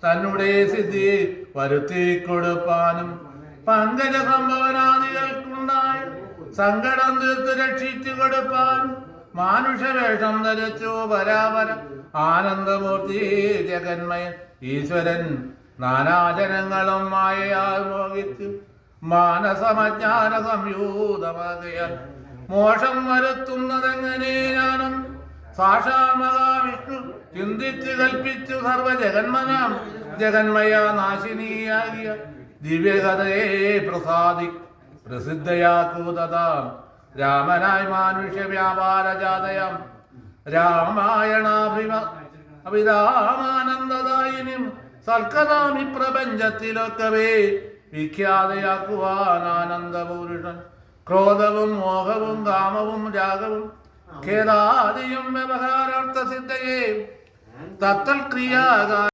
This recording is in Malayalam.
തന്നെ സിദ്ധി വരുത്തി കൊടുപ്പാനും പങ്കജ സംഭവനാദികൾക്കുണ്ടായ സങ്കടം തീർത്ത് രക്ഷിച്ചു കൊടുപ്പാൻ മാനുഷവേഷം ധരിച്ചു പരാപര ആനന്ദമൂർത്തി ജഗന്മയൻ ഈശ്വരൻ നാനാജനങ്ങളും മായയാൽ മോഹിച്ചു മാനസമജ്ഞാന സംയൂതമാകയാൽ മോഷം വരുത്തുന്നതെങ്ങനെ ഞാനും സാക്ഷാൽ മഹാവിഷ്ണു ചിന്തിച്ച് കൽപ്പിച്ചു സർവജഗന്മനാം ജഗന്മയ നാശിനിയാകിയ ദിവ്യകഥയെ പ്രസിദ്ധയാക്കൂതതാം രാമനായി മാനുഷ്യ വ്യാപാരജാതയം അഭിരാമാനന്ദദായിനും സൽക്കഥാമി പ്രപഞ്ചത്തിലൊക്കവേ വിഖ്യാതയാക്കുവാൻ ആനന്ദപൂരുഷൻ ക്രോധവും മോഹവും കാമവും രാഗവും ഖേദാദിയും വ്യവഹാരാർത്ഥ സിദ്ധയെ തത്തൽ ക്രിയാകാര